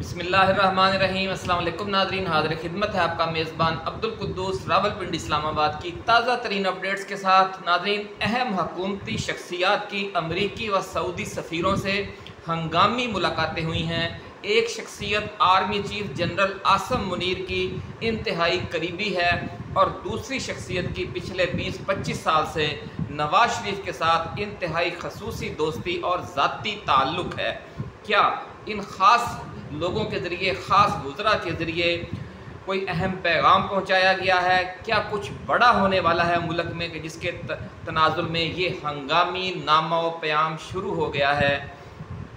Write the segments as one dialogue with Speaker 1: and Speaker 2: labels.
Speaker 1: बिस्मिल्लाहिर्रहमानिर्रहीम। अस्सलाम वालेकुम नाज़रीन, हाज़िर खिदमत है आपका मेज़बान अब्दुल कुद्दूस रावलपिंडी इस्लामाबाद की ताज़ा तरीन अपडेट्स के साथ। नाज़रीन, अहम हुकूमती शख्सियात की अमरीकी व सऊदी सफ़ीरों से हंगामी मुलाकातें हुई हैं। एक शख्सियत army chief general Asim Munir की इंतहाई करीबी है और दूसरी शख्सियत की पिछले 20-25 साल से नवाज शरीफ के साथ इंतहाई खसूसी दोस्ती और ज़ाती ताल्लुक़ है। क्या इन ख़ास लोगों के ज़रिए, ख़ास वज़रा के ज़रिए कोई अहम पैगाम पहुंचाया गया है? क्या कुछ बड़ा होने वाला है मुल्क में कि जिसके तनाजुल में ये हंगामी नामा व प्याम शुरू हो गया है?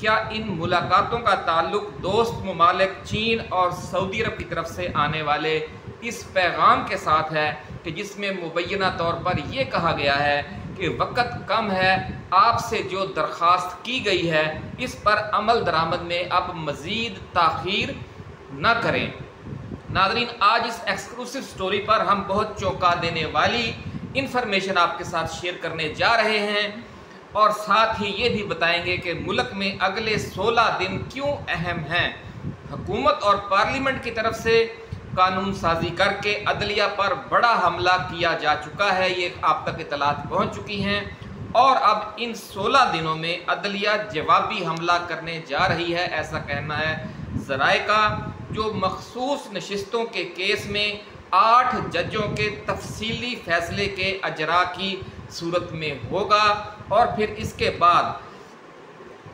Speaker 1: क्या इन मुलाकातों का ताल्लुक़ दोस्त ममालिक चीन और सऊदी अरब की तरफ से आने वाले इस पैगाम के साथ है कि जिसमें मुबैना तौर पर यह कहा गया है कि वक़्त कम है, आपसे जो दरख्वास्त की गई है इस पर अमल दरामद में अब मज़ीद ताख़ीर न करें। नाज़रीन, आज इस एक्सक्लूसिव स्टोरी पर हम बहुत चौंका देने वाली इन्फॉर्मेशन आपके साथ शेयर करने जा रहे हैं और साथ ही ये भी बताएंगे कि मुल्क में अगले 16 दिन क्यों अहम हैं। हुकूमत और पार्लियामेंट की तरफ से कानून साजी करके अदलिया पर बड़ा हमला किया जा चुका है, ये आप तक इतलात पहुंच चुकी हैं और अब इन 16 दिनों में अदलिया जवाबी हमला करने जा रही है, ऐसा कहना है ज़राए का। जो मखसूस नशिस्तों के केस में 8 जजों के तफसीली फैसले के अजरा की सूरत में होगा और फिर इसके बाद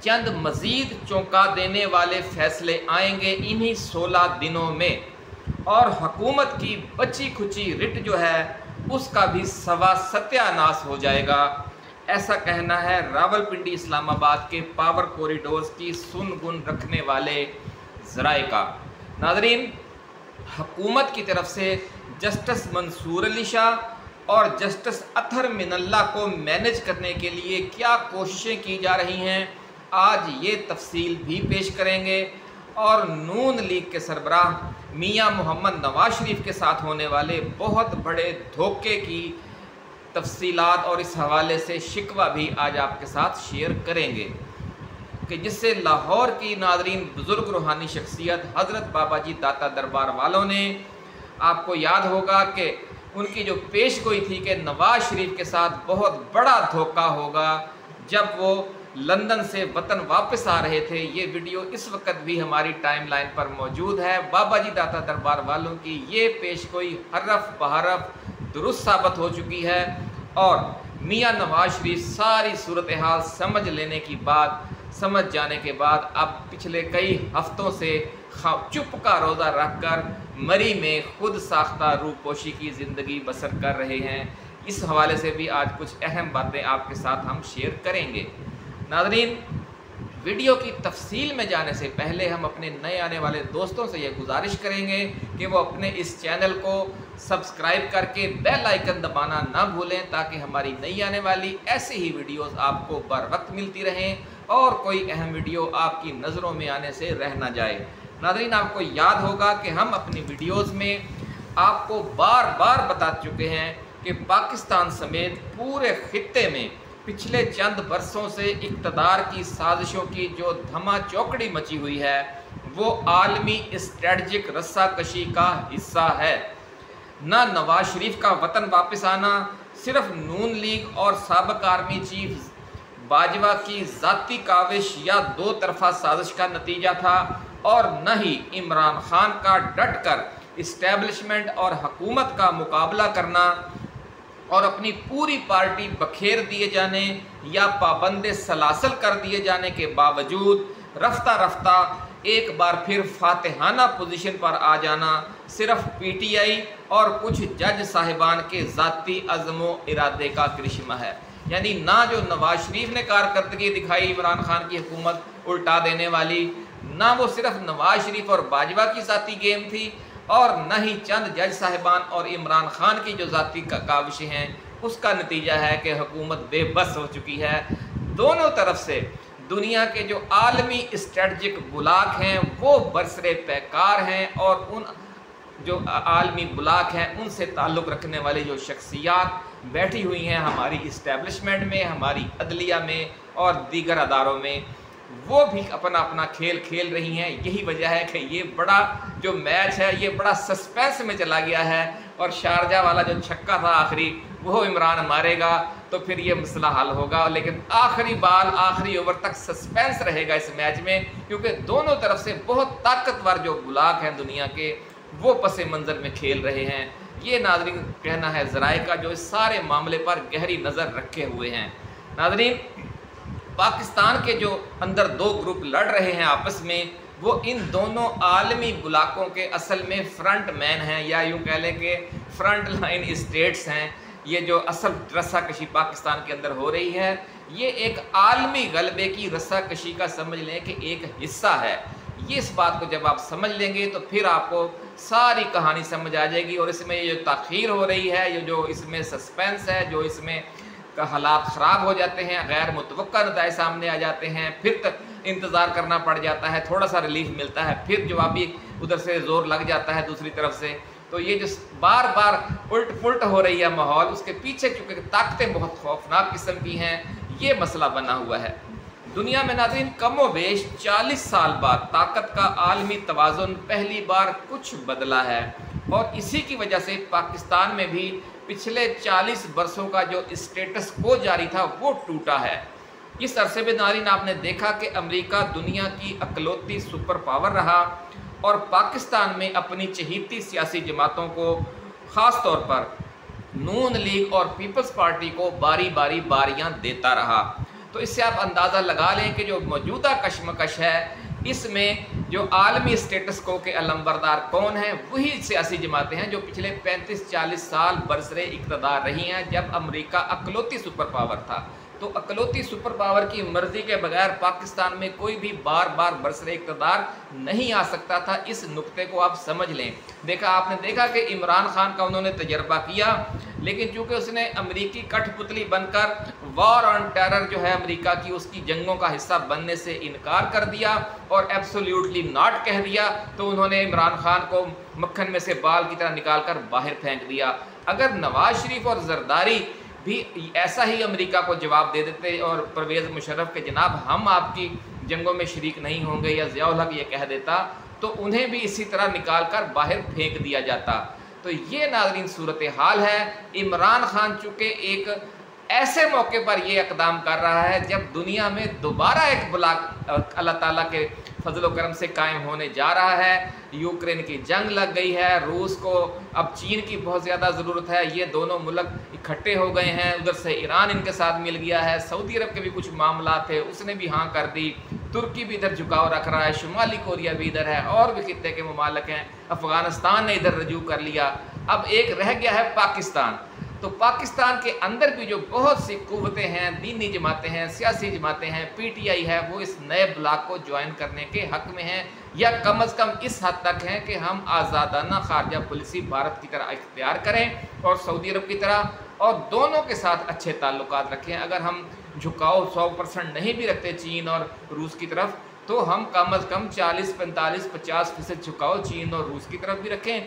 Speaker 1: चंद मज़ीद चौंका देने वाले फैसले आएंगे इन्हीं 16 दिनों में और हुकूमत की बची खुची रिट जो है उसका भी सवा सत्यानाश हो जाएगा, ऐसा कहना है रावलपिंडी इस्लामाबाद के पावर कॉरिडोर्स की सुन गुन रखने वाले ज़राए का। नाज़रीन, हुकूमत की तरफ से जस्टिस मंसूर अली शाह और जस्टिस अतहर मिनल्ला को मैनेज करने के लिए क्या कोशिशें की जा रही हैं, आज ये तफसील भी पेश करेंगे। और नून लीग के सरबराह मियां मोहम्मद नवाज शरीफ के साथ होने वाले बहुत बड़े धोखे की तफसीलात और इस हवाले से शिकवा भी आज आपके साथ शेयर करेंगे कि जिससे लाहौर की नाज़रीन बुज़ुर्ग रूहानी शख्सियत हज़रत बाबा जी दाता दरबार वालों ने, आपको याद होगा कि उनकी जो पेश गोई थी कि नवाज शरीफ के साथ बहुत बड़ा धोखा होगा जब वो लंदन से वतन वापस आ रहे थे। ये वीडियो इस वक्त भी हमारी टाइमलाइन पर मौजूद है। बाबा जी दाता दरबार वालों की ये पेशगोई हरफ बहरफ दुरुस्त साबित हो चुकी है और मियां नवाज शरीफ सारी सूरत हाल समझ लेने की बाद, समझ जाने के बाद अब पिछले कई हफ्तों से चुप का रोज़ा रखकर मरी में खुद साख्ता रूपोशी की ज़िंदगी बसर कर रहे हैं। इस हवाले से भी आज कुछ अहम बातें आपके साथ हम शेयर करेंगे। नाज़रीन, वीडियो की तफसील में जाने से पहले हम अपने नए आने वाले दोस्तों से यह गुजारिश करेंगे कि वो अपने इस चैनल को सब्सक्राइब करके बेल आइकन दबाना ना भूलें ताकि हमारी नई आने वाली ऐसी ही वीडियोस आपको बर वक्त मिलती रहें और कोई अहम वीडियो आपकी नज़रों में आने से रह ना जाए। नाज़रीन, आपको याद होगा कि हम अपनी वीडियोज़ में आपको बार बार बता चुके हैं कि पाकिस्तान समेत पूरे खित्ते में पिछले चंद बरसों से इक़्तिदार की साजिशों की जो धमा चौकड़ी मची हुई है वो आलमी स्ट्रेटजिक रस्साकशी का हिस्सा है। ना नवाज शरीफ का वतन वापस आना सिर्फ नून लीग और साबिक़ आर्मी चीफ बाजवा की ज़ाती काविश या दो तरफा साजिश का नतीजा था और न ही इमरान खान का डट कर इस्टेब्लिशमेंट और हुकूमत का मुकाबला करना और अपनी पूरी पार्टी बखेर दिए जाने या पाबंदे सलासल कर दिए जाने के बावजूद रफ्ता रफ्ता एक बार फिर फातिहाना पोजीशन पर आ जाना सिर्फ पीटीआई और कुछ जज साहिबान के ज़ाती अज़्मो इरादे का करिश्मा है। यानी ना जो नवाज शरीफ ने कारकर्दगी दिखाई इमरान खान की हुकूमत उल्टा देने वाली, ना वो सिर्फ नवाज शरीफ और बाजवा की ज़ाती गेम थी और न ही चंद जज साहिबान और इमरान खान की जो ज़ाती काविशें हैं उसका नतीजा है कि हुकूमत बेबस हो चुकी है। दोनों तरफ से दुनिया के जो आलमी स्ट्रेटजिक बुलाक हैं वो बरसरे पैकार हैं और उन जो आलमी बुलाक हैं उनसे ताल्लुक़ रखने वाली जो शख्सियात बैठी हुई हैं हमारी इस्टेब्लिशमेंट में, हमारी अदलिया में और दीगर अदारों में, वो भी अपना अपना खेल खेल रही हैं। यही वजह है कि ये बड़ा जो मैच है ये बड़ा सस्पेंस में चला गया है, और शारजा वाला जो छक्का था आखिरी वो इमरान मारेगा तो फिर ये मसला हल होगा। लेकिन आखिरी बाल आखिरी ओवर तक सस्पेंस रहेगा इस मैच में, क्योंकि दोनों तरफ से बहुत ताकतवर जो बुलाक हैं दुनिया के वो पसे मंजर में खेल रहे हैं। ये नाज़रीन कहना है ज़राए का, जो इस सारे मामले पर गहरी नज़र रखे हुए हैं। नाज़रीन, पाकिस्तान के जो अंदर दो ग्रुप लड़ रहे हैं आपस में, वो इन दोनों आलमी बुलाकों के असल में फ्रंट मैन हैं, या यूँ कह लें कि फ्रंट लाइन स्टेट्स हैं। ये जो असल रस्साकशी पाकिस्तान के अंदर हो रही है, ये एक आलमी गलबे की रस्साकशी का समझ लें कि एक हिस्सा है। ये इस बात को जब आप समझ लेंगे तो फिर आपको सारी कहानी समझ आ जाएगी। और इसमें ये जो ताख़ीर हो रही है, ये जो इसमें सस्पेंस है, जो इसमें का हालात ख़राब हो जाते हैं, गैर मुतवक्का नताइज सामने आ जाते हैं, फिर तक इंतज़ार करना पड़ जाता है, थोड़ा सा रिलीफ मिलता है, फिर जवाबी उधर से ज़ोर लग जाता है दूसरी तरफ से। तो ये जो बार बार उल्ट पुल्ट हो रही है माहौल, उसके पीछे चूँकि ताकतें बहुत खौफनाक किस्म की हैं, ये मसला बना हुआ है। दुनिया में नाज़रीन कमो बेश 40 साल बाद ताकत का आलमी तवाज़ुन पहली बार कुछ बदला है, और इसी की वजह से पाकिस्तान में भी पिछले 40 बरसों का जो स्टेटस को जारी था वो टूटा है। इस अरसे में नाज़रीन आपने देखा कि अमेरिका दुनिया की अकलौती सुपर पावर रहा, और पाकिस्तान में अपनी चहीती सियासी जमातों को ख़ास तौर पर नून लीग और पीपल्स पार्टी को बारी बारी बारियां देता रहा। तो इससे आप अंदाज़ा लगा लें कि जो मौजूदा कशमकश है, इसमें जो आलमी स्टेटस को के अलंबरदार कौन हैं, वही सियासी जमातें हैं जो पिछले 35-40 साल बरसरे इक़्तिदार रही हैं, जब अमेरिका अकलौती सुपर पावर था। तो अकलौती सुपर पावर की मर्ज़ी के बगैर पाकिस्तान में कोई भी बार बार बरसरे इक़्तिदार नहीं आ सकता था। इस नुक्ते को आप समझ लें। आपने देखा कि इमरान खान का उन्होंने तजर्बा किया, लेकिन चूँकि उसने अमेरिकी कठपुतली बनकर वॉर ऑन टेरर जो है अमेरिका की, उसकी जंगों का हिस्सा बनने से इनकार कर दिया और एब्सोल्यूटली नॉट कह दिया, तो उन्होंने इमरान खान को मक्खन में से बाल की तरह निकाल कर बाहर फेंक दिया। अगर नवाज शरीफ और जरदारी भी ऐसा ही अमेरिका को जवाब दे देते और परवेज़ मुशर्रफ के जनाब हम आपकी जंगों में शरीक नहीं होंगे, या ज़ियाउल हक ये कह देता, तो उन्हें भी इसी तरह निकाल कर बाहर फेंक दिया जाता। तो ये नाज़रीन सूरत हाल है। इमरान खान चूँकि एक ऐसे मौके पर ये इक़दाम कर रहा है जब दुनिया में दोबारा एक बुलाक अल्लाह ताला के फजल व करम से कायम होने जा रहा है। यूक्रेन की जंग लग गई है, रूस को अब चीन की बहुत ज़्यादा ज़रूरत है, ये दोनों मुल्क इकट्ठे हो गए हैं, उधर से ईरान इनके साथ मिल गया है, सऊदी अरब के भी कुछ मामला थे उसने भी हाँ कर दी, तुर्की भी इधर झुकाव रख रहा है, शुमाली कोरिया भी इधर है, और भी खित्ते के ममालिक हैं, अफ़गानिस्तान ने इधर रजू कर लिया। अब एक रह गया है पाकिस्तान। तो पाकिस्तान के अंदर भी जो बहुत सी कुव्वतें हैं, दीनी जमातें हैं, सियासी जमातें हैं, पीटीआई है, वो इस नए ब्लॉक को ज्वाइन करने के हक़ में हैं, या कम अज़ कम इस हद तक हैं कि हम आज़ादाना खारजा पॉलिसी भारत की तरह इख्तियार करें और सऊदी अरब की तरह, और दोनों के साथ अच्छे ताल्लुकात रखें। अगर हम झुकाव 100% नहीं भी रखते चीन और रूस की तरफ, तो हम कम अज़ कम 40, 45, 50% झुकाव चीन और रूस की तरफ भी रखें,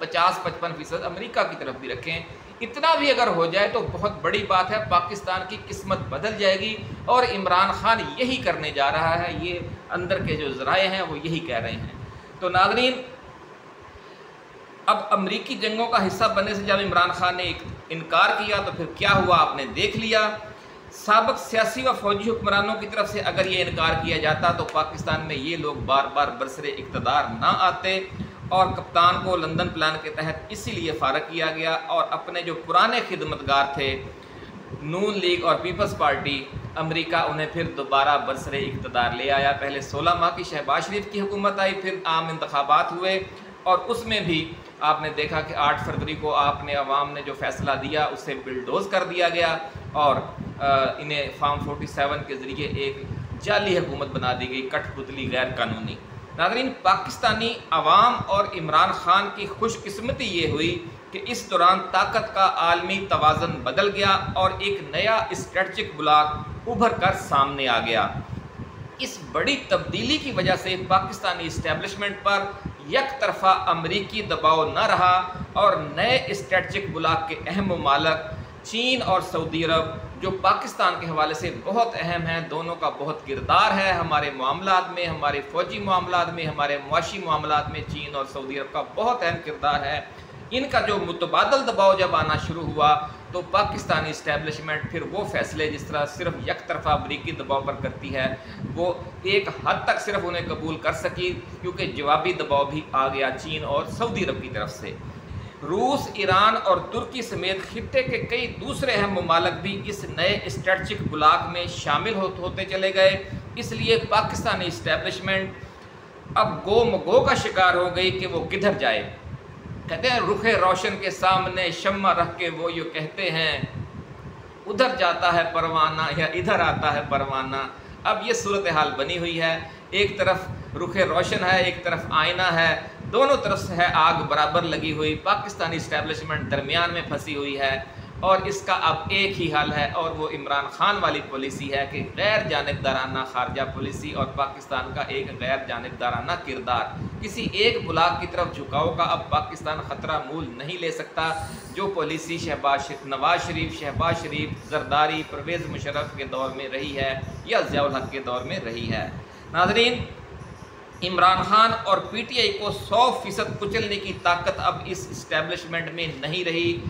Speaker 1: 50-55% अमेरिका की तरफ भी रखें। इतना भी अगर हो जाए तो बहुत बड़ी बात है, पाकिस्तान की किस्मत बदल जाएगी, और इमरान खान यही करने जा रहा है। ये अंदर के जो ज़राए हैं वो यही कह रहे हैं। तो नाज़रीन, अब अमरीकी जंगों का हिस्सा बनने से जब इमरान खान ने इनकार किया तो फिर क्या हुआ आपने देख लिया। साबिक़ सियासी व फौजी हुक्मरानों की तरफ से अगर ये इनकार किया जाता तो पाकिस्तान में ये लोग बार बार बरसरे इक़्तिदार ना आते, और कप्तान को लंदन प्लान के तहत इसीलिए फ़ारग किया गया, और अपने जो पुराने खिदमतगार थे नून लीग और पीपल्स पार्टी, अमेरिका उन्हें फिर दोबारा बरसरे इक़्तिदार ले आया। पहले 16 माह की शहबाज शरीफ की हुकूमत आई, फिर आम इंतखाबात हुए, और उसमें भी आपने देखा कि 8 फरवरी को आपने अवाम ने जो फ़ैसला दिया उसे बिलडोज़ कर दिया गया, और इन्हें फार्म 47 के ज़रिए एक जाली हुकूमत बना दी गई, कठपुतली गैर कानूनी। नाज़रीन, पाकिस्तानी अवाम और इमरान खान की खुशकिस्मती ये हुई कि इस दौरान ताकत का आलमी तवाज़ुन बदल गया और एक नया स्ट्रेटजिक ब्लॉक उभर कर सामने आ गया। इस बड़ी तब्दीली की वजह से पाकिस्तानी इस्टेब्लिशमेंट पर एक तरफा अमरीकी दबाव न रहा, और नए स्ट्रेटजिक ब्लॉक के अहम ममालिक चीन और सऊदी अरब जो पाकिस्तान के हवाले से बहुत अहम है। दोनों का बहुत किरदार है हमारे मामलात में, हमारे फ़ौजी मामलात में, हमारे मुआशी मामलात में। चीन और सऊदी अरब का बहुत अहम किरदार है। इनका जो मुतबादल दबाव जब आना शुरू हुआ तो पाकिस्तानी इस्टेब्लिशमेंट फिर वो फ़ैसले जिस तरह सिर्फ एक तरफा अमरीकी दबाव पर करती है वो एक हद तक सिर्फ उन्हें कबूल कर सकी, क्योंकि जवाबी दबाव भी आ गया चीन और सऊदी अरब की तरफ से। रूस, ईरान और तुर्की समेत खित्ते के कई दूसरे अहम ममालिक भी इस नए स्ट्रेटजिक ब्लॉक में शामिल होते चले गए। इसलिए पाकिस्तानी इस्टेब्लिशमेंट अब गो मगो का शिकार हो गई कि वो किधर जाए। कहते हैं रुखे रोशन के सामने शम्मा रख के वो यूँ कहते हैं, उधर जाता है परवाना या इधर आता है परवाना। अब ये सूरत हाल बनी हुई है, एक तरफ रुखे रोशन है, एक तरफ आईना है, दोनों तरफ से है आग बराबर लगी हुई। पाकिस्तानी इस्टेब्लिशमेंट दरमियान में फंसी हुई है और इसका अब एक ही हल है और वो इमरान खान वाली पॉलिसी है कि गैर जानिबदाराना खारजा पॉलिसी और पाकिस्तान का एक गैर जानिबदाराना किरदार। किसी एक ब्लॉक की तरफ झुकाव का अब पाकिस्तान ख़तरा मूल नहीं ले सकता। जो पॉलिसी नवाज शरीफ, जरदारी, परवेज़ मुशर्रफ के दौर में रही है या ज़ियाउल हक के दौर में रही है। नाज़रीन, इमरान खान और पीटीआई को 100% कुचलने की ताकत अब इस इस्टेब्लिशमेंट में नहीं रही,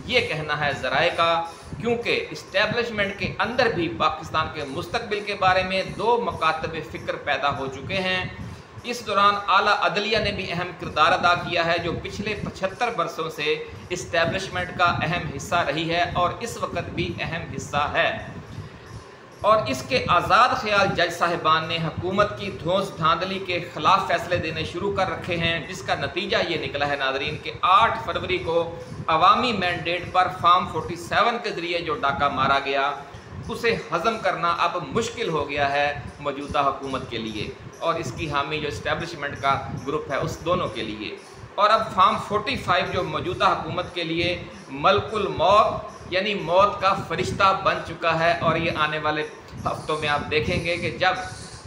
Speaker 1: ये कहना है ज़राए का, क्योंकि इस्टेब्लिशमेंट के अंदर भी पाकिस्तान के मुस्तकबिल के बारे में दो मकातब फ़िक्र पैदा हो चुके हैं। इस दौरान आला अदलिया ने भी अहम किरदार अदा किया है, जो पिछले 75 बरसों से इस्टेब्लिशमेंट का अहम हिस्सा रही है और इस वक्त भी अहम हिस्सा है। और इसके आज़ाद ख्याल जज साहिबान ने हुकूमत की धौंस धांधली के ख़िलाफ़ फ़ैसले देने शुरू कर रखे हैं, जिसका नतीजा ये निकला है नाज़रीन कि 8 फरवरी को अवामी मैंडेट पर फार्म 47 के ज़रिए जो डाका मारा गया उसे हज़म करना अब मुश्किल हो गया है मौजूदा हुकूमत के लिए और इसकी हामी जो इस्टेब्लिशमेंट का ग्रुप है उस दोनों के लिए। और अब फार्म 45 जो मौजूदा हुकूमत के लिए मलकुल मौत यानी मौत का फरिश्ता बन चुका है और ये आने वाले हफ्तों में आप देखेंगे कि जब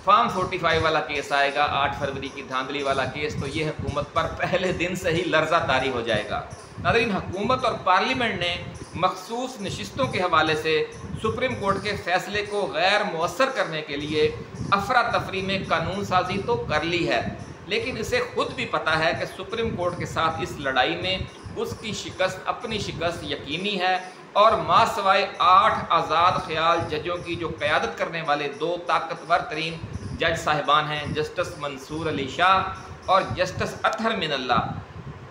Speaker 1: फार्म 45 वाला केस आएगा, 8 फरवरी की धांधली वाला केस, तो ये हुकूमत पर पहले दिन से ही लर्जा तारी हो जाएगा। नाज़रीन, हुकूमत और पार्लियामेंट ने मखसूस नशिस्तों के हवाले से सुप्रीम कोर्ट के फ़ैसले को गैर मुअस्सर करने के लिए अफरा तफरी में कानून साजी तो कर ली है, लेकिन इसे खुद भी पता है कि सुप्रीम कोर्ट के साथ इस लड़ाई में उसकी शिकस्त, अपनी शिकस्त यकीनी है और मासवाए 8 आज़ाद ख्याल जजों की जो क़यादत करने वाले 2 ताकतवर तरीन जज साहिबान हैं, जस्टिस मंसूर अली शाह और जस्टिस अतहर मिनल्ला,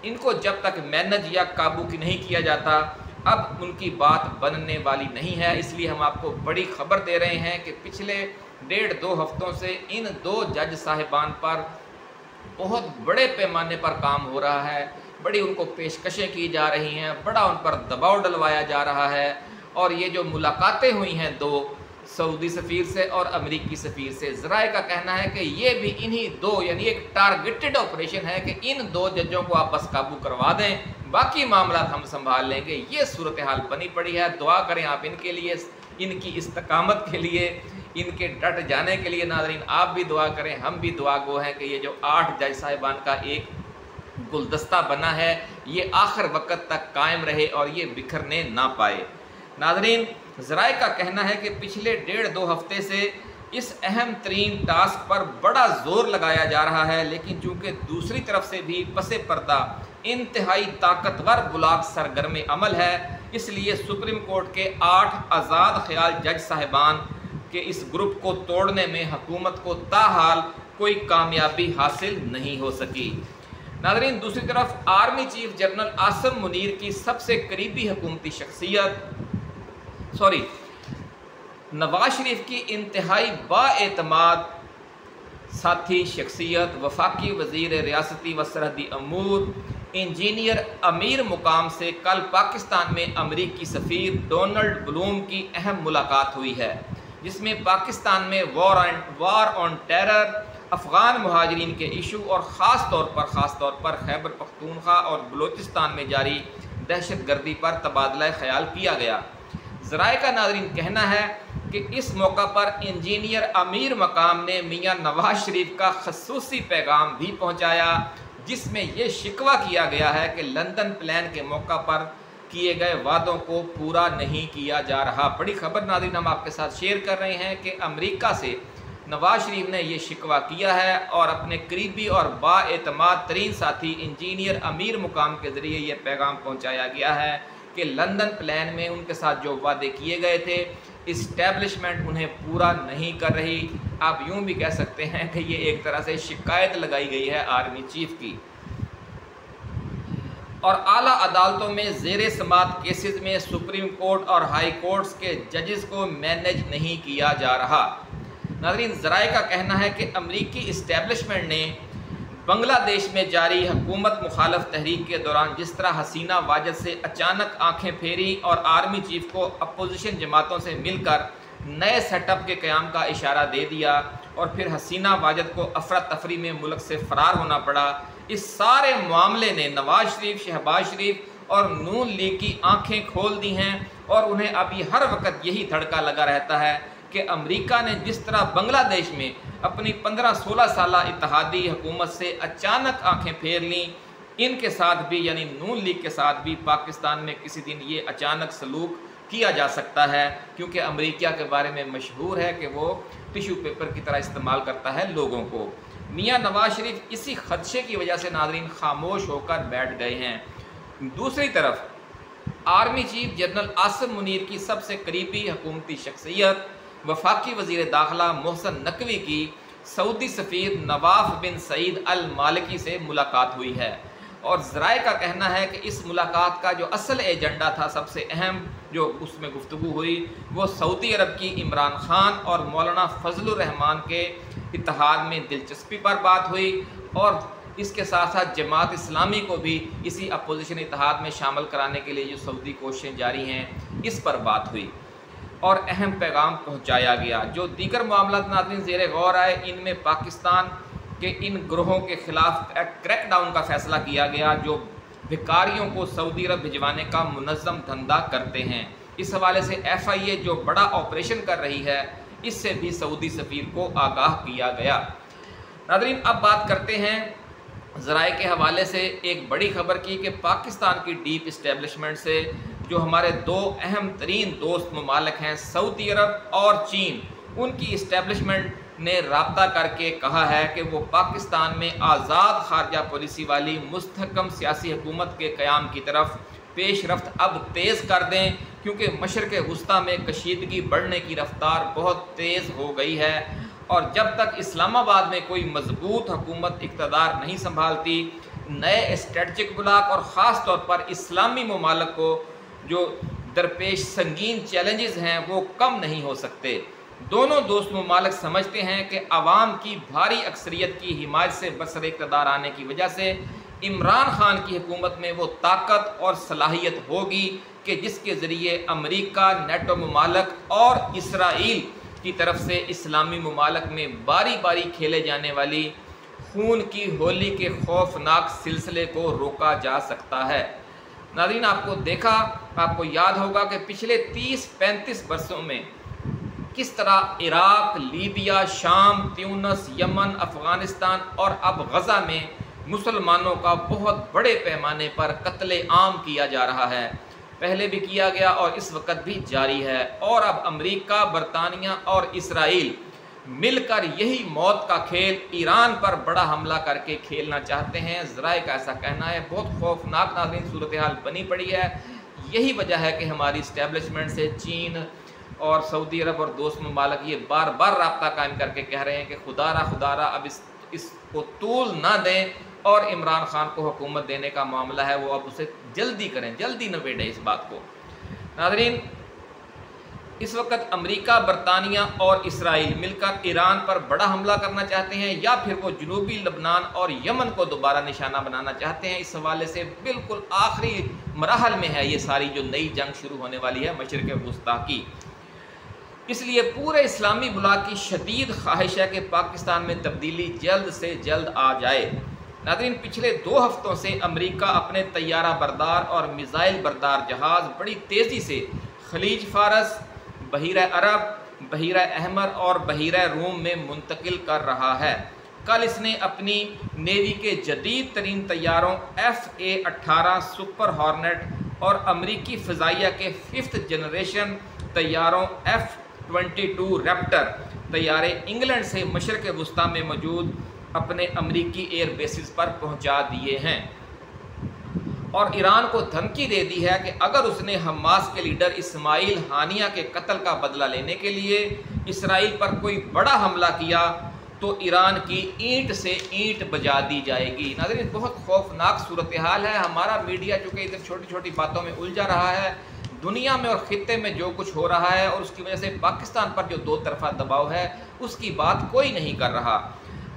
Speaker 1: इनको जब तक मैनेज या काबू की नहीं किया जाता अब उनकी बात बनने वाली नहीं है। इसलिए हम आपको बड़ी खबर दे रहे हैं कि पिछले 1.5-2 हफ्तों से इन 2 जज साहिबान पर बहुत बड़े पैमाने पर काम हो रहा है, बड़ी उनको पेशकशें की जा रही हैं, बड़ा उन पर दबाव डलवाया जा रहा है। और ये जो मुलाकातें हुई हैं 2 सऊदी सफ़ीर से और अमेरिकी सफ़ीर से, ज़राए का कहना है कि ये भी इन्हीं 2 यानी एक टारगेटेड ऑपरेशन है कि इन 2 जजों को आप बस काबू करवा दें, बाकी मामला हम संभाल लेंगे। ये सूरत हाल बनी पड़ी है। दुआ करें आप इनके लिए, इनकी इस्तकामत के लिए, इनके डट जाने के लिए। नाज़रीन, आप भी दुआ करें, हम भी दुआ गो हैं कि ये जो 8 जज साहिबान का एक गुलदस्ता बना है ये आखिर वक्त तक कायम रहे और ये बिखरने ना पाए। नाज़रीन, ज़राए का कहना है कि पिछले 1.5-2 हफ्ते से इस अहम तरीन टास्क पर बड़ा ज़ोर लगाया जा रहा है, लेकिन चूँकि दूसरी तरफ से भी पसे पर्दा इंतहाई ताकतवर ब्लॉक सरगर्म अमल है, इसलिए सुप्रीम कोर्ट के 8 आज़ाद ख्याल जज साहिबान के इस ग्रुप को तोड़ने में हुकूमत को ताहाल कोई कामयाबी हासिल नहीं हो सकी। नाज़रीन, दूसरी तरफ army chief general Asim Munir की सबसे करीबी हुकूमती शख्सियत नवाज शरीफ की इंतहाई बाएतमाद साथी शख्सियत वफाकी वज़ीर रियासती व सरहदी अमूर इंजीनियर अमीर मुकाम से कल पाकिस्तान में अमरीकी सफ़ीर डोनाल्ड ब्लूम की अहम मुलाकात हुई है, जिसमें पाकिस्तान में वार ऑन टेरर, अफ़गान मुहाजिरीन के इशू और ख़ास तौर पर खैबर पख्तूनख्वा और बलूचिस्तान में जारी दहशतगर्दी पर तबादला ख्याल किया गया। ज़राए का नाज़रीन कहना है कि इस मौका पर इंजीनियर अमीर मकाम ने मियाँ नवाज शरीफ का खसूसी पैगाम भी पहुँचाया, जिसमें ये शिकवा किया गया है कि लंदन प्लान के मौका पर किए गए वादों को पूरा नहीं किया जा रहा। बड़ी खबर नाज़रीन हम आपके साथ शेयर कर रहे हैं कि अमेरिका से नवाज शरीफ ने यह शिकवा किया है और अपने करीबी और बाएतमाद तरीन साथी इंजीनियर अमीर मुकाम के ज़रिए यह पैगाम पहुँचाया गया है कि लंदन प्लान में उनके साथ जो वादे किए गए थे इस्टेब्लिशमेंट उन्हें पूरा नहीं कर रही। आप यूँ भी कह सकते हैं कि ये एक तरह से शिकायत लगाई गई है आर्मी चीफ की। और आला अदालतों में ज़ेर समात केसेस में सुप्रीम कोर्ट और हाई कोर्ट्स के जजेस को मैनेज नहीं किया जा रहा। नाज़रीन, ज़राए का कहना है कि अमरीकी इस्टेब्लिशमेंट ने बांग्लादेश में जारी हुकूमत मुखालफ तहरीक के दौरान जिस तरह हसीना वाजद से अचानक आंखें फेरी और आर्मी चीफ को अपोजिशन जमातों से मिलकर नए सेटअप के क़याम का इशारा दे दिया और फिर हसीना वाजद को अफरा तफरी में मुल्क से फ़रार होना पड़ा, इस सारे मामले ने नवाज शरीफ, शहबाज शरीफ और नून लीग की आंखें खोल दी हैं और उन्हें अभी हर वक्त यही धड़का लगा रहता है कि अमेरिका ने जिस तरह बांग्लादेश में अपनी 15-16 साल इत्तेहादी हुकूमत से अचानक आंखें फेर लीं, इनके साथ भी यानी नून लीग के साथ भी पाकिस्तान में किसी दिन ये अचानक सलूक किया जा सकता है, क्योंकि अमेरिका के बारे में मशहूर है कि वो टिश्यू पेपर की तरह इस्तेमाल करता है लोगों को। मियाँ नवाज शरीफ इसी खदशे की वजह से नाज़रीन खामोश होकर बैठ गए हैं। दूसरी तरफ army chief general Asim Munir की सबसे करीबी हुकूमती शख्सियत वफाकी वज़ीर दाखिला मोहसन नकवी की सऊदी सफ़ीर नवाफ बिन सईद अल मालिकी से मुलाकात हुई है और ज़राए का कहना है कि इस मुलाकात का जो असल एजेंडा था, सबसे अहम जो उसमें गुफ्तगू हुई, वो सऊदी अरब की इमरान खान और मौलाना फजलुर रहमान के इत्तेहाद में दिलचस्पी पर बात हुई और इसके साथ साथ जमात इस्लामी को भी इसी अपोजिशन इत्तेहाद में शामिल कराने के लिए जो सऊदी कोशिशें जारी हैं, इस पर बात हुई और अहम पैगाम पहुंचाया गया। जो दीगर मामला नाज़रीन ज़ेरे गौर आए, इनमें पाकिस्तान के इन ग्रोहों के ख़िलाफ़ क्रैकडाउन का फ़ैसला किया गया जो भिखारियों को सऊदी अरब भिजवाने का मुनज़्ज़म धंधा करते हैं। इस हवाले से FIA जो बड़ा ऑपरेशन कर रही है, इससे भी सऊदी सफ़ीर को आगाह किया गया। नाज़रीन, अब बात करते हैं ज़राए के हवाले से एक बड़ी खबर की कि पाकिस्तान की डीप इस्टेब्लिशमेंट से जो हमारे दो अहम तरीन दोस्त ममालिक हैं सऊदी अरब और चीन, उनकी इस्टेब्लिशमेंट ने राब्ता करके कहा है कि वो पाकिस्तान में आज़ाद खारजा पॉलिसी वाली मुस्तहकम सियासी हुकूमत के क़याम की तरफ पेश रफ्त अब तेज़ कर दें, क्योंकि मशरक़ वस्ता में कशीदगी बढ़ने की रफ्तार बहुत तेज़ हो गई है और जब तक इस्लामाबाद में कोई मजबूत हुकूमत इक़्तिदार नहीं संभालती, नए स्ट्रेटजिक ब्लॉक और ख़ास तौर पर इस्लामी ममालिक को जो दरपेश संगीन चैलेंजेस हैं वो कम नहीं हो सकते। दोनों दोस्त ममालिक समझते हैं कि अवाम की भारी अक्सरियत की हिमायत से बरसर इक़्तिदार आने की वजह से इमरान खान की हुकूमत में वो ताकत और सलाहियत होगी कि जिसके ज़रिए अमेरिका, नेटो ममालिक और इसराइल की तरफ से इस्लामी ममालिक में बारी बारी खेले जाने वाली खून की होली के खौफनाक सिलसिले को रोका जा सकता है। नाज़रीन, आपको याद होगा कि पिछले 30-35 वर्षों में किस तरह इराक़, लीबिया, शाम, त्यूनस, यमन, अफ़गानिस्तान और अब गज़ा में मुसलमानों का बहुत बड़े पैमाने पर कत्ले आम किया जा रहा है। पहले भी किया गया और इस वक्त भी जारी है और अब अमेरिका, बरतानिया और इसराइल मिलकर यही मौत का खेल ईरान पर बड़ा हमला करके खेलना चाहते हैं। ज़राए का ऐसा कहना है। बहुत खौफनाक नाज़रीन सूरत हाल बनी पड़ी है। यही वजह है कि हमारी इस्टेब्लिशमेंट से चीन और सऊदी अरब और दोस्त ममालिक ये बार बार रब्ता कायम करके कह रहे हैं कि खुदारा अब इसको तूल ना दें और इमरान खान को हुकूमत देने का मामला है वो अब उसे जल्दी करें, जल्दी नवेड़ें इस बात को। नाज़रीन, इस वक्त अमेरिका, बरतानिया और इसराइल मिलकर ईरान पर बड़ा हमला करना चाहते हैं या फिर वो जनूबी लबनान और यमन को दोबारा निशाना बनाना चाहते हैं। इस हवाले से बिल्कुल आखिरी मराहल में है ये सारी जो नई जंग शुरू होने वाली है मशरिक़ वस्ता की। इसलिए पूरे इस्लामी ब्लॉक की शदीद ख्वाहिश है कि पाकिस्तान में तब्दीली जल्द से जल्द आ जाए। नाज़रीन, पिछले 2 हफ्तों से अमेरिका अपने तैयारा बरदार और मिज़ाइल बरदार जहाज़ बड़ी तेज़ी से खलीज फारस, बहीरा अरब, बहीरा अहमर और बहीरा रूम में मुंतकिल कर रहा है। कल इसने अपनी नेवी के जदीद तरीन तैयारों FA-18 सुपर हॉर्नेट और अमरीकी फ़िज़ाइया के 5th जनरेशन तैयारों F-22 रैप्टर तैयारे इंग्लैंड से मशरक़ वुस्ता में मौजूद अपने अमरीकी एयर बेसिस पर पहुंचा दिए हैं और ईरान को धमकी दे दी है कि अगर उसने हमास के लीडर इस्माइल हानिया के कत्ल का बदला लेने के लिए इसराइल पर कोई बड़ा हमला किया तो ईरान की ईंट से ईंट बजा दी जाएगी। नाज़रीन, बहुत खौफनाक सूरत हाल है। हमारा मीडिया चूँकि इधर छोटी छोटी बातों में उलझा रहा है, दुनिया में और ख़ित्ते में जो कुछ हो रहा है और उसकी वजह से पाकिस्तान पर जो दो तरफा दबाव है उसकी बात कोई नहीं कर रहा।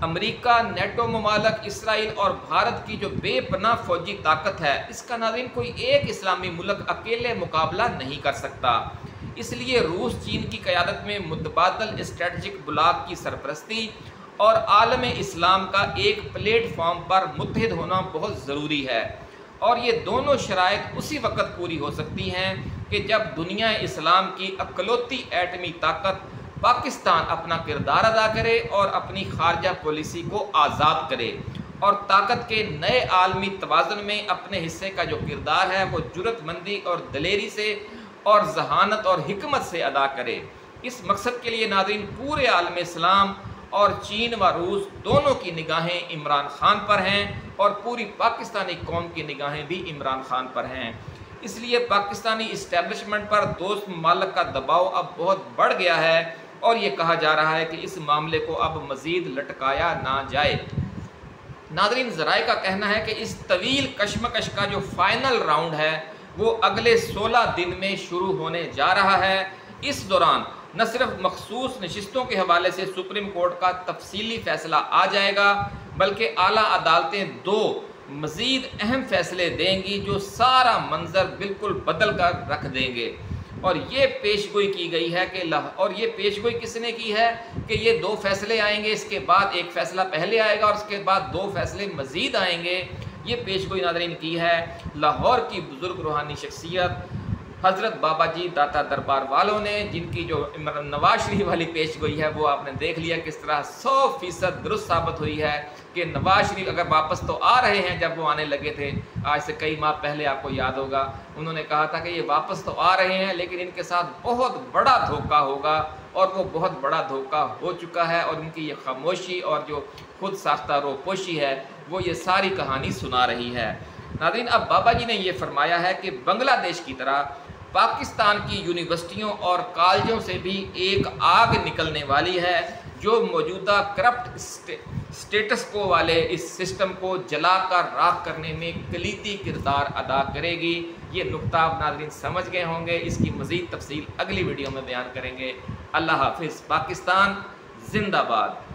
Speaker 1: अमेरिका, नेटो ममालक, इसराइल और भारत की जो बेपनाह फौजी ताकत है, इसका नाज़रीन कोई एक इस्लामी मुल्क अकेले मुकाबला नहीं कर सकता। इसलिए रूस चीन की क़यादत में मुतबादल स्ट्रेटजिक ब्लॉक की सरपरस्ती और आलम इस्लाम का एक प्लेटफॉर्म पर मुत्तहिद होना बहुत ज़रूरी है और ये दोनों शराइत उसी वक़्त पूरी हो सकती हैं कि जब दुनिया इस्लाम की अकलौती एटमी ताकत पाकिस्तान अपना किरदार अदा करे और अपनी खारजा पॉलिसी को आज़ाद करे और ताकत के नए आलमी तवाज़ुन में अपने हिस्से का जो किरदार है वो जुर्रतमंदी और दलेरी से और जहानत और हिकमत से अदा करे। इस मकसद के लिए नाज़रीन पूरे आलम इस्लाम और चीन व रूस दोनों की निगाहें इमरान खान पर हैं और पूरी पाकिस्तानी कौम की निगाहें भी इमरान खान पर हैं। इसलिए पाकिस्तानी इस्टेब्लिशमेंट पर दोस्त ममालिक का दबाव अब बहुत बढ़ गया है और ये कहा जा रहा है कि इस मामले को अब मज़ीद लटकाया ना जाए। नाज़रीन, ज़राए का कहना है कि इस तवील कशमकश का जो फाइनल राउंड है वो अगले 16 दिन में शुरू होने जा रहा है। इस दौरान न सिर्फ मखसूस नशिस्तों के हवाले से सुप्रीम कोर्ट का तफसीली फ़ैसला आ जाएगा, बल्कि आला अदालतें 2 मज़ीद अहम फ़ैसले देंगी जो सारा मंजर बिल्कुल बदल कर रख देंगे। और ये पेशगोई की गई है कि और ये पेशगोई किसने की है कि ये 2 फैसले आएंगे, इसके बाद एक फ़ैसला पहले आएगा और उसके बाद 2 फैसले मज़ीद आएंगे। ये पेशगोई नाज़रीन की है लाहौर की बुज़ुर्ग रूहानी शख्सियत हज़रत बाबा जी दाता दरबार वालों ने, जिनकी जो नवाज शरीफ वाली पेशगोई है वो आपने देख लिया किस तरह 100% दुरुस्त साबित हुई है कि नवाज शरीफ अगर वापस तो आ रहे हैं, जब वो आने लगे थे आज से कई माह पहले, आपको याद होगा उन्होंने कहा था कि ये वापस तो आ रहे हैं लेकिन इनके साथ बहुत बड़ा धोखा होगा और वो बहुत बड़ा धोखा हो चुका है और उनकी ये खामोशी और जो खुद साख्ता रोपोशी है वो ये सारी कहानी सुना रही है। नाज़रीन, अब बाबा जी ने ये फरमाया है कि बांग्लादेश की तरह पाकिस्तान की यूनिवर्सिटियों और कॉलेजों से भी एक आग निकलने वाली है जो मौजूदा करप्ट स्टेटस को वाले इस सिस्टम को जलाकर राख करने में कलीदी किरदार अदा करेगी। ये नुक्ता आप नाज़रीन समझ गए होंगे। इसकी मज़ीद तफसील अगली वीडियो में बयान करेंगे। अल्लाह हाफिज़। पाकिस्तान जिंदाबाद।